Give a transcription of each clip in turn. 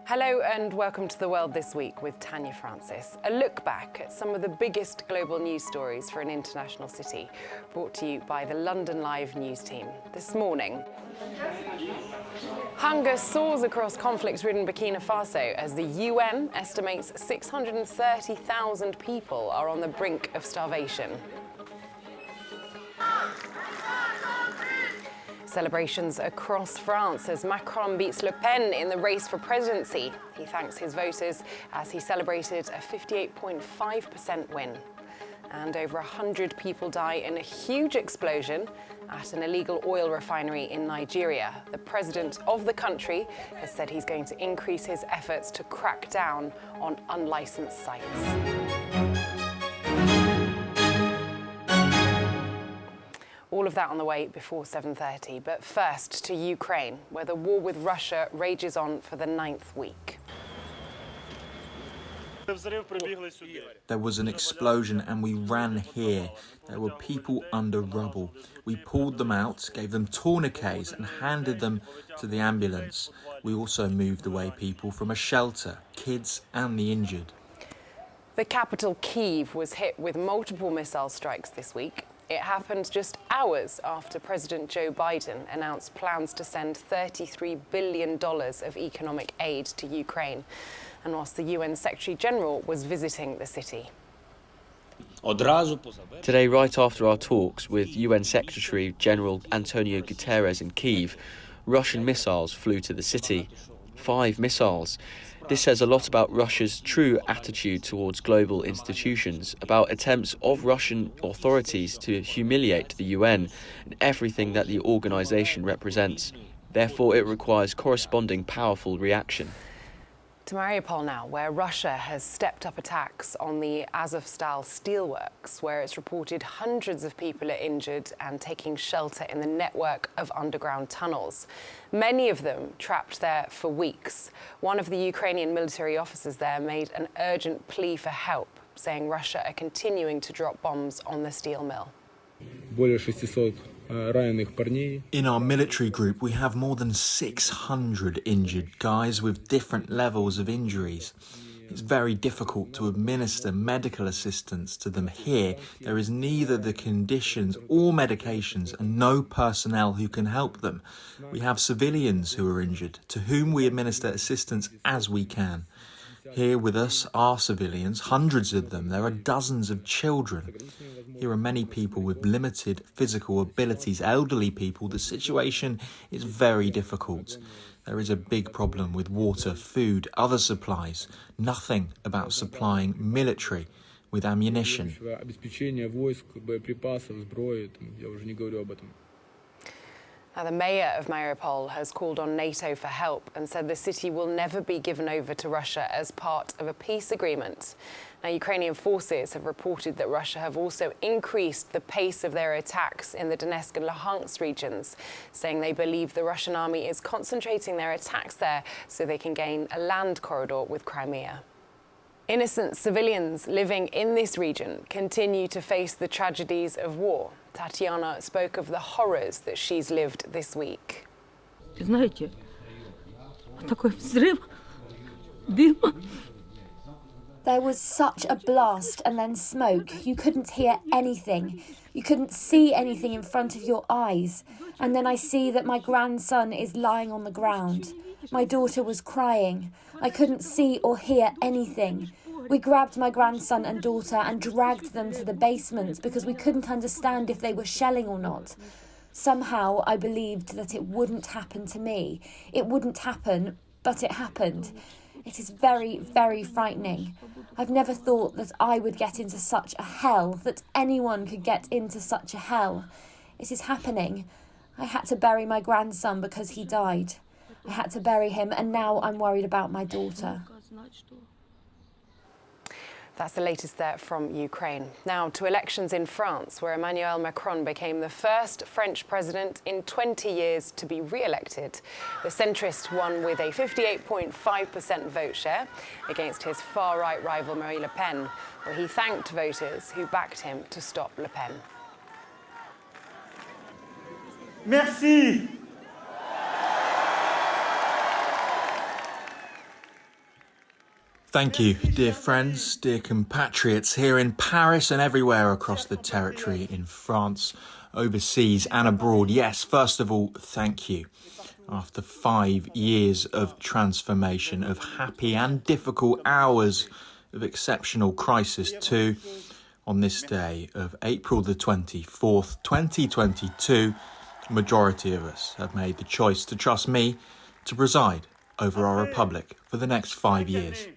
Hello and welcome to The World This Week with Tanya Francis. A look back at some of the biggest global news stories for an international city, brought to you by the London Live news team. This morning, hunger soars across conflict-ridden Burkina Faso as the UN estimates 630,000 people are on the brink of starvation. Celebrations across France as Macron beats Le Pen in the race for presidency. He thanks his voters as he celebrated a 58.5% win. And over 100 people die in a huge explosion at an illegal oil refinery in Nigeria. The president of the country has said he's going to increase his efforts to crack down on unlicensed sites. All of that on the way before 7:30. But first to Ukraine, where the war with Russia rages on for the 9th week. There was an explosion and we ran here. There were people under rubble. We pulled them out, gave them tourniquets and handed them to the ambulance. We also moved away people from a shelter, kids and the injured. The capital, Kyiv, was hit with multiple missile strikes this week. It happened just hours after President Joe Biden announced plans to send $33 billion of economic aid to Ukraine, and whilst the UN Secretary General was visiting the city. Today, right after our talks with UN Secretary General Antonio Guterres in Kyiv, Russian missiles flew to the city. 5 missiles. This says a lot about Russia's true attitude towards global institutions, about attempts of Russian authorities to humiliate the UN and everything that the organisation represents. Therefore, it requires corresponding powerful reaction. To Mariupol now, where Russia has stepped up attacks on the Azovstal steelworks, where it's reported hundreds of people are injured and taking shelter in the network of underground tunnels. Many of them trapped there for weeks. One of the Ukrainian military officers there made an urgent plea for help, saying Russia are continuing to drop bombs on the steel mill. In our military group, we have more than 600 injured guys with different levels of injuries. It's very difficult to administer medical assistance to them here. There is neither the conditions or medications and no personnel who can help them. We have civilians who are injured, to whom we administer assistance as we can. Here with us are civilians, hundreds of them. There are dozens of children. Here are many people with limited physical abilities, elderly people. The situation is very difficult. There is a big problem with water, food, other supplies. Nothing about supplying military with ammunition. Now, the mayor of Mariupol has called on NATO for help and said the city will never be given over to Russia as part of a peace agreement. Now, Ukrainian forces have reported that Russia have also increased the pace of their attacks in the Donetsk and Luhansk regions, saying they believe the Russian army is concentrating their attacks there so they can gain a land corridor with Crimea. Innocent civilians living in this region continue to face the tragedies of war. Tatiana spoke of the horrors that she's lived this week. Знаете, такой взрыв, дыма. There was such a blast and then smoke. You couldn't hear anything. You couldn't see anything in front of your eyes. And then I see that my grandson is lying on the ground. My daughter was crying. I couldn't see or hear anything. We grabbed my grandson and daughter and dragged them to the basement because we couldn't understand if they were shelling or not. Somehow I believed that it wouldn't happen to me. It wouldn't happen, but it happened. It is very, very frightening. I've never thought that I would get into such a hell, that anyone could get into such a hell. It is happening. I had to bury my grandson because he died. I had to bury him, and now I'm worried about my daughter. That's the latest there from Ukraine. Now to elections in France, where Emmanuel Macron became the first French president in 20 years to be re-elected. The centrist won with a 58.5% vote share against his far-right rival Marine Le Pen, where he thanked voters who backed him to stop Le Pen. Merci. Thank you, dear friends, dear compatriots here in Paris and everywhere across the territory in France, overseas and abroad. Yes, first of all, thank you. After 5 years of transformation, of happy and difficult hours of exceptional crisis too, on this day of April the 24th, 2022, the majority of us have made the choice to trust me to preside over our republic for the next 5 years.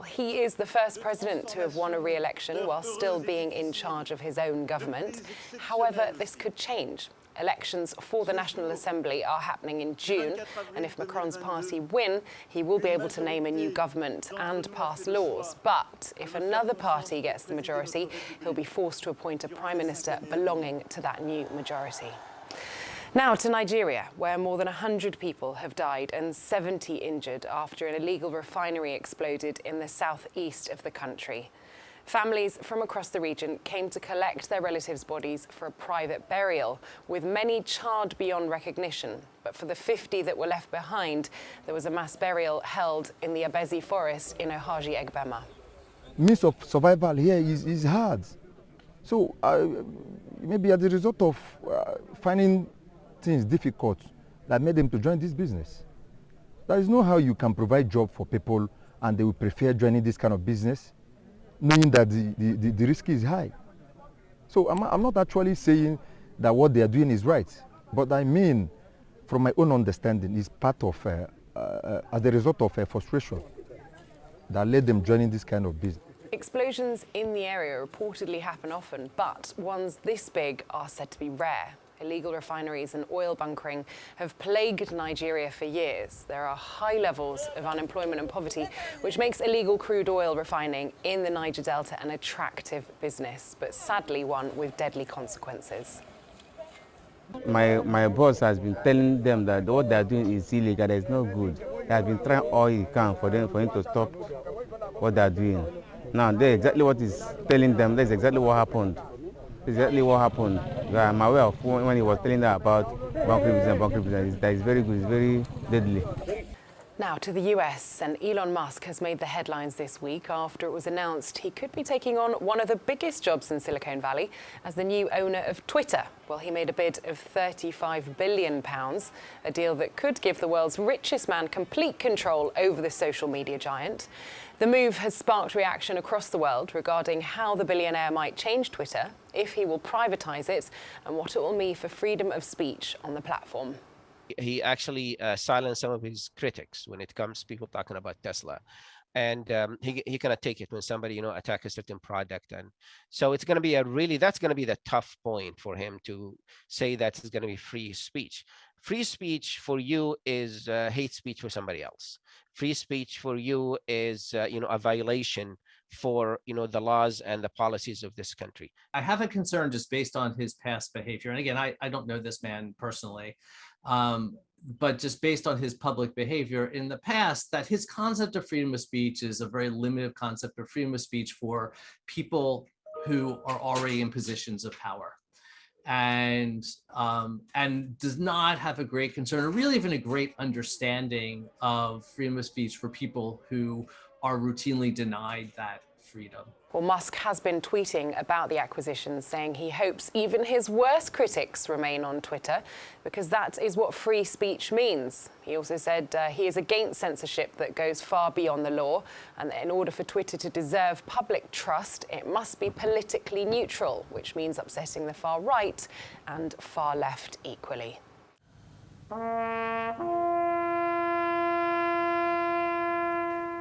He is the first president to have won a re-election while still being in charge of his own government. However, this could change. Elections for the National Assembly are happening in June, and if Macron's party win, he will be able to name a new government and pass laws. But if another party gets the majority, he'll be forced to appoint a prime minister belonging to that new majority. Now to Nigeria, where more than 100 people have died and 70 injured after an illegal refinery exploded in the southeast of the country. Families from across the region came to collect their relatives' bodies for a private burial, with many charred beyond recognition. But for the 50 that were left behind, there was a mass burial held in the Abezi forest in Ohaji Egbema. Means of survival here is hard. So maybe as a result of finding things difficult that made them to join this business. There is no how you can provide job for people and they will prefer joining this kind of business, knowing that the risk is high. So I'm not actually saying that what they are doing is right, but I mean, from my own understanding, is part of, as a result of frustration that led them joining this kind of business. Explosions in the area reportedly happen often, but ones this big are said to be rare. Illegal refineries and oil bunkering have plagued Nigeria for years. There are high levels of unemployment and poverty, which makes illegal crude oil refining in the Niger Delta an attractive business, but sadly one with deadly consequences. My boss has been telling them that what they are doing is illegal, it's not good. He has been trying all he can for him to stop what they are doing. Now, that's exactly what he's telling them. That's exactly what happened. Exactly what happened. I'm aware of when he was telling them about bunkering business. That is very good, it's very deadly. Now to the US, and Elon Musk has made the headlines this week after it was announced he could be taking on one of the biggest jobs in Silicon Valley as the new owner of Twitter. Well, he made a bid of £35 billion, a deal that could give the world's richest man complete control over the social media giant. The move has sparked reaction across the world regarding how the billionaire might change Twitter, if he will privatise it, and what it will mean for freedom of speech on the platform. He actually silenced some of his critics when it comes to people talking about Tesla. And he cannot take it when somebody, attack a certain product. And so it's going to be that's going to be the tough point for him to say that it's going to be free speech. Free speech for you is hate speech for somebody else. Free speech for you is, a violation for, the laws and the policies of this country. I have a concern just based on his past behavior. And again, I don't know this man personally, but just based on his public behavior in the past, that his concept of freedom of speech is a very limited concept of freedom of speech for people who are already in positions of power. And does not have a great concern or really even a great understanding of freedom of speech for people who are routinely denied that freedom. Well, Musk has been tweeting about the acquisition, saying he hopes even his worst critics remain on Twitter, because that is what free speech means. He also said he is against censorship that goes far beyond the law, and that in order for Twitter to deserve public trust, it must be politically neutral, which means upsetting the far right and far left equally.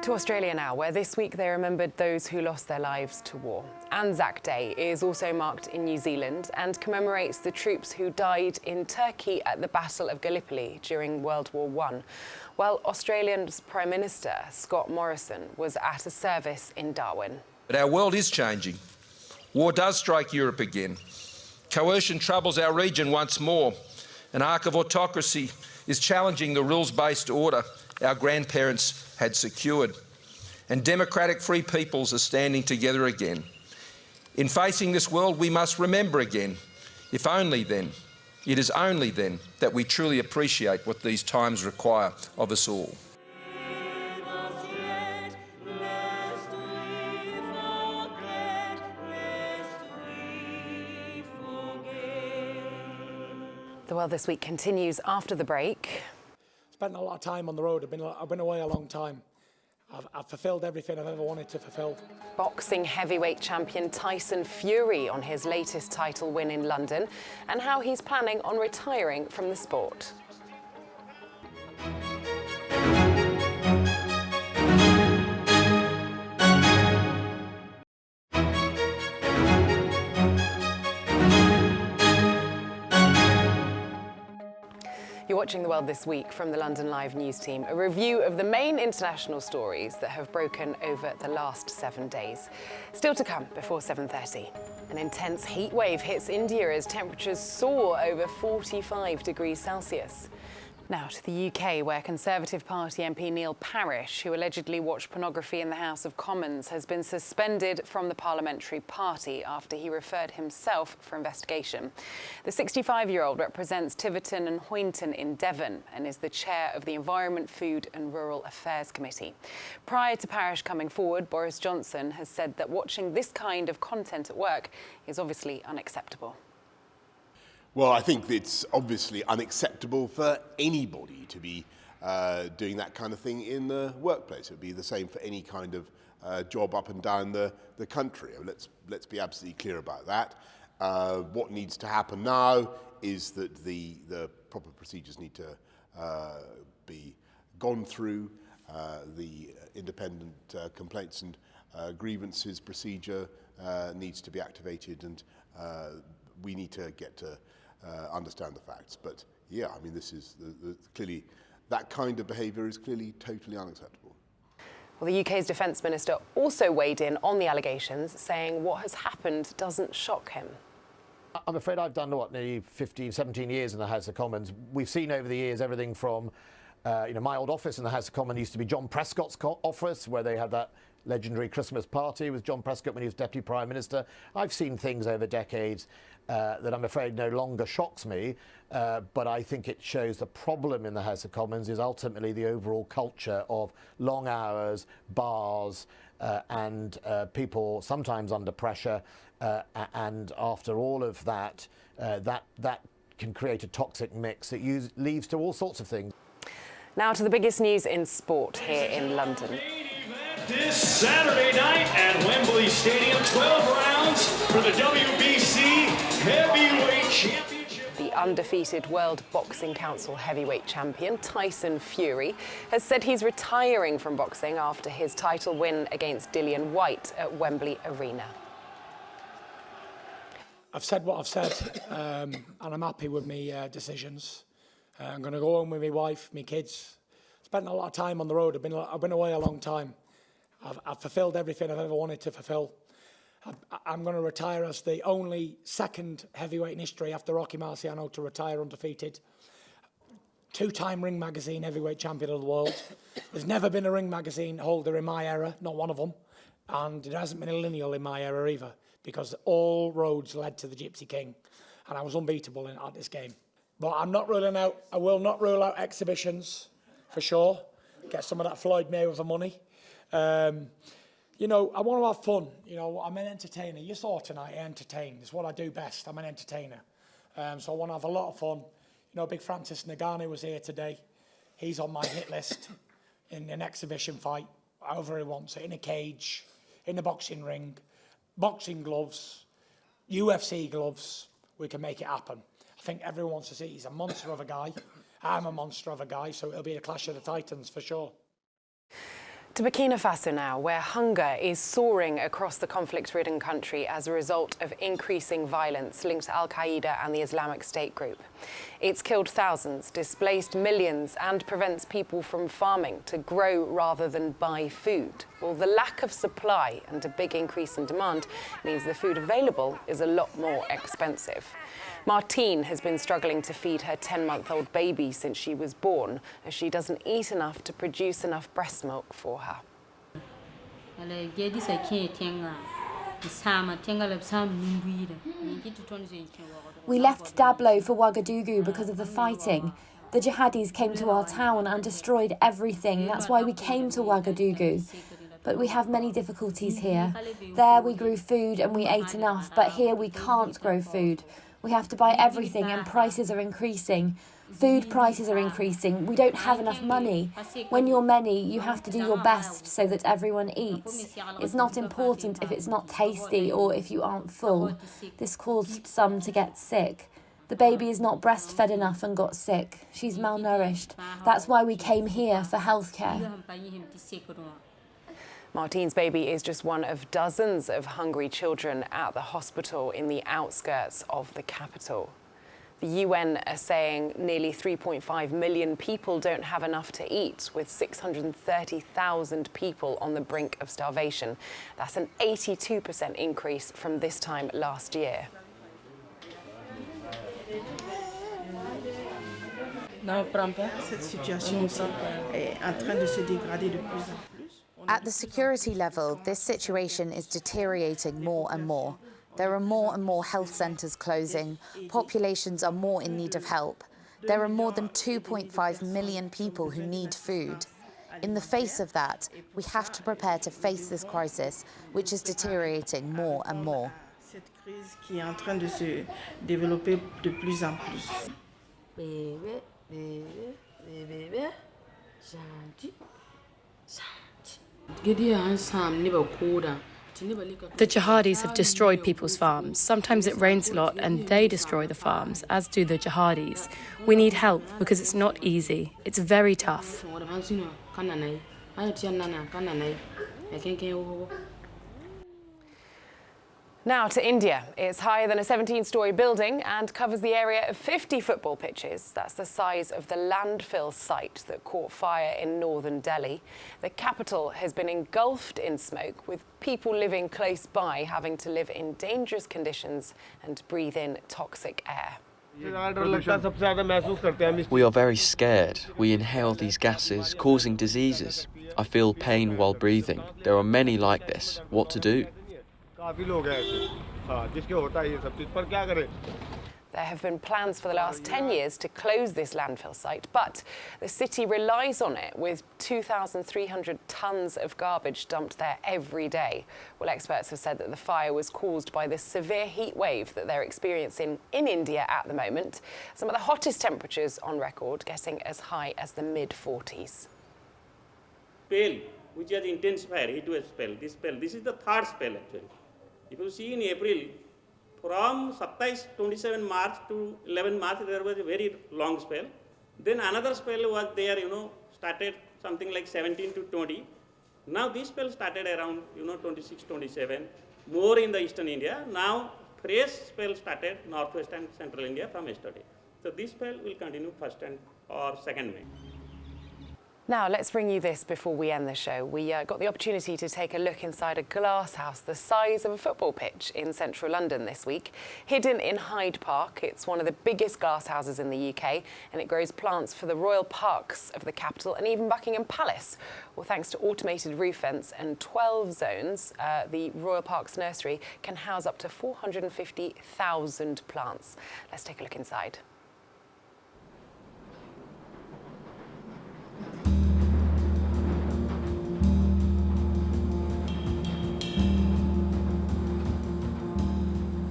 To Australia now, where this week they remembered those who lost their lives to war. Anzac Day is also marked in New Zealand and commemorates the troops who died in Turkey at the Battle of Gallipoli during World War I, while Australia's Prime Minister, Scott Morrison, was at a service in Darwin. But our world is changing. War does strike Europe again. Coercion troubles our region once more. An arc of autocracy is challenging the rules-based order our grandparents had secured. And democratic free peoples are standing together again. In facing this world, we must remember again, if only then, it is only then that we truly appreciate what these times require of us all. The World This Week continues after the break. Spent a lot of time on the road. I've been away a long time. I've fulfilled everything I've ever wanted to fulfill. Boxing heavyweight champion Tyson Fury on his latest title win in London and how he's planning on retiring from the sport. You're watching The World This Week from the London Live news team, a review of the main international stories that have broken over the last 7 days. Still to come before 7:30. An intense heat wave hits India as temperatures soar over 45 degrees Celsius. Now to the UK, where Conservative Party MP Neil Parish, who allegedly watched pornography in the House of Commons, has been suspended from the parliamentary party after he referred himself for investigation. The 65-year-old represents Tiverton and Hoynton in Devon and is the chair of the Environment, Food and Rural Affairs Committee. Prior to Parish coming forward, Boris Johnson has said that watching this kind of content at work is obviously unacceptable. Well, I think it's obviously unacceptable for anybody to be doing that kind of thing in the workplace. It would be the same for any kind of job up and down the country. Let's be absolutely clear about that. What needs to happen now is that the proper procedures need to be gone through. The independent complaints and grievances procedure needs to be activated, and we need to get to understand the facts. But yeah, I mean, this is clearly, that kind of behaviour is clearly totally unacceptable. Well, the UK's Defence Minister also weighed in on the allegations, saying what has happened doesn't shock him. I'm afraid I've done, nearly 15, 17 years in the House of Commons. We've seen over the years everything from, my old office in the House of Commons used to be John Prescott's office, where they had that legendary Christmas party with John Prescott when he was Deputy Prime Minister. I've seen things over decades that I'm afraid no longer shocks me, but I think it shows the problem in the House of Commons is ultimately the overall culture of long hours, bars, and people sometimes under pressure, and after all of that, that can create a toxic mix that leads to all sorts of things. Now to the biggest news in sport here in London. This Saturday night at Wembley Stadium, 12 rounds for the WBC Heavyweight Championship. The undefeated World Boxing Council heavyweight champion Tyson Fury has said he's retiring from boxing after his title win against Dillian Whyte at Wembley Arena. I've said what I've said, and I'm happy with my decisions. I'm going to go home with my wife, my kids. Spent a lot of time on the road. I've been away a long time. I've fulfilled everything I've ever wanted to fulfill. I'm going to retire as the only second heavyweight in history after Rocky Marciano to retire undefeated. Two-time Ring Magazine heavyweight champion of the world. There's never been a Ring Magazine holder in my era, not one of them. And there hasn't been a lineal in my era either, because all roads led to the Gypsy King. And I was unbeatable at this game. But I'm not ruling out, I will not rule out exhibitions, for sure. Get some of that Floyd Mayweather money. You know, I want to have fun. You know, I'm an entertainer. You saw tonight, I entertain. It's what I do best. I'm an entertainer. So I want to have a lot of fun. You know, Big Francis Ngannou was here today. He's on my hit list in an exhibition fight, however he wants it, in a cage, in the boxing ring, boxing gloves, UFC gloves. We can make it happen. I think everyone wants to see he's a monster of a guy. I'm a monster of a guy, so it'll be a clash of the titans for sure. To Burkina Faso now, where hunger is soaring across the conflict-ridden country as a result of increasing violence linked to Al-Qaeda and the Islamic State group. It's killed thousands, displaced millions, and prevents people from farming to grow rather than buy food. Well, the lack of supply and a big increase in demand means the food available is a lot more expensive. Martine has been struggling to feed her 10-month-old baby since she was born, as she doesn't eat enough to produce enough breast milk for her. We left Dablo for Ouagadougou because of the fighting. The jihadis came to our town and destroyed everything. That's why we came to Ouagadougou. But we have many difficulties here. There we grew food and we ate enough, but here we can't grow food. We have to buy everything and prices are increasing. Food prices are increasing. We don't have enough money. When you're many, you have to do your best so that everyone eats. It's not important if it's not tasty or if you aren't full. This caused some to get sick. The baby is not breastfed enough and got sick. She's malnourished. That's why we came here for healthcare. Martine's baby is just one of dozens of hungry children at the hospital in the outskirts of the capital. The UN are saying nearly 3.5 million people don't have enough to eat, with 630,000 people on the brink of starvation. That's an 82% increase from this time last year. At the security level, this situation is deteriorating more and more. There are more and more health centres closing. Populations are more in need of help. There are more than 2.5 million people who need food. In the face of that, we have to prepare to face this crisis, which is deteriorating more and more. The jihadis have destroyed people's farms. Sometimes it rains a lot and they destroy the farms, as do the jihadis. We need help because it's not easy. It's very tough. Now to India. It's higher than a 17-storey building and covers the area of 50 football pitches. That's the size of the landfill site that caught fire in northern Delhi. The capital has been engulfed in smoke, with people living close by having to live in dangerous conditions and breathe in toxic air. We are very scared. We inhale these gases, causing diseases. I feel pain while breathing. There are many like this. What to do? There have been plans for the last 10 years to close this landfill site, but the city relies on it, with 2,300 tonnes of garbage dumped there every day. Well, experts have said that the fire was caused by the severe heat wave that they're experiencing in India at the moment. Some of the hottest temperatures on record, getting as high as the mid-40s. Spell, which has intensified heat wave spell. This is the third spell actually. If you see in April, from 27 March to 11 March, there was a very long spell. Then another spell was there, started something like 17 to 20. Now this spell started around, 26, 27, more in the eastern India. Now fresh spell started northwest and central India from yesterday. So this spell will continue 1st or 2nd May. Now, let's bring you this before we end the show. We got the opportunity to take a look inside a glass house the size of a football pitch in central London this week. Hidden in Hyde Park, it's one of the biggest glass houses in the UK, and it grows plants for the royal parks of the capital and even Buckingham Palace. Well, thanks to automated roof vents and 12 zones, the Royal Parks nursery can house up to 450,000 plants. Let's take a look inside.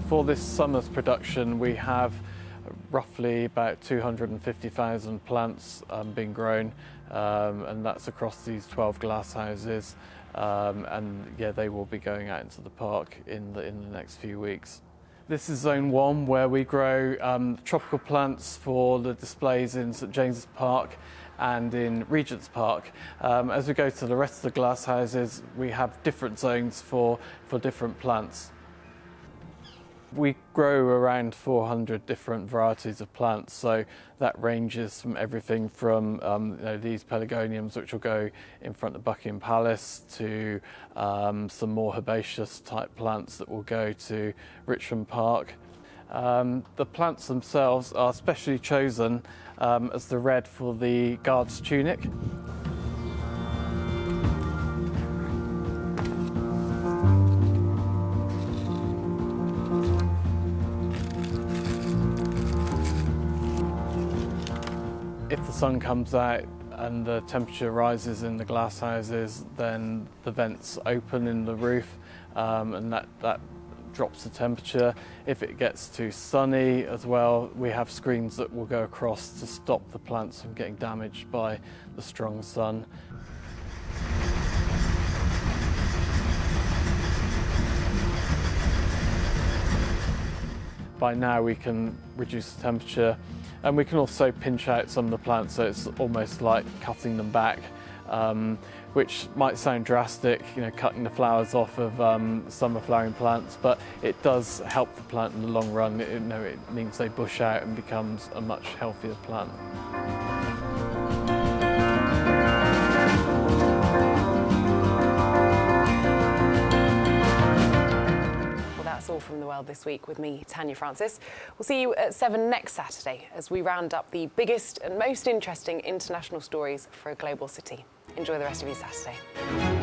For this summer's production, we have roughly about 250,000 plants being grown, and that's across these 12 glass houses. And yeah, they will be going out into the park in the next few weeks. This is Zone 1, where we grow tropical plants for the displays in St James's Park and in Regent's Park. As we go to the rest of the glass houses, we have different zones for different plants. We grow around 400 different varieties of plants, so that ranges from everything from these pelargoniums, which will go in front of Buckingham Palace, to some more herbaceous type plants that will go to Richmond Park. The plants themselves are specially chosen as the red for the guard's tunic. If the sun comes out and the temperature rises in the glass houses, then the vents open in the roof and that drops the temperature. If it gets too sunny as well, we have screens that will go across to stop the plants from getting damaged by the strong sun. By now we can reduce the temperature, and we can also pinch out some of the plants, so it's almost like cutting them back, which might sound drastic, cutting the flowers off of summer flowering plants, but it does help the plant in the long run. It means they bush out and becomes a much healthier plant. That's all from The World This Week with me, Tanya Francis. We'll see you at 7 next Saturday as we round up the biggest and most interesting international stories for a global city. Enjoy the rest of your Saturday.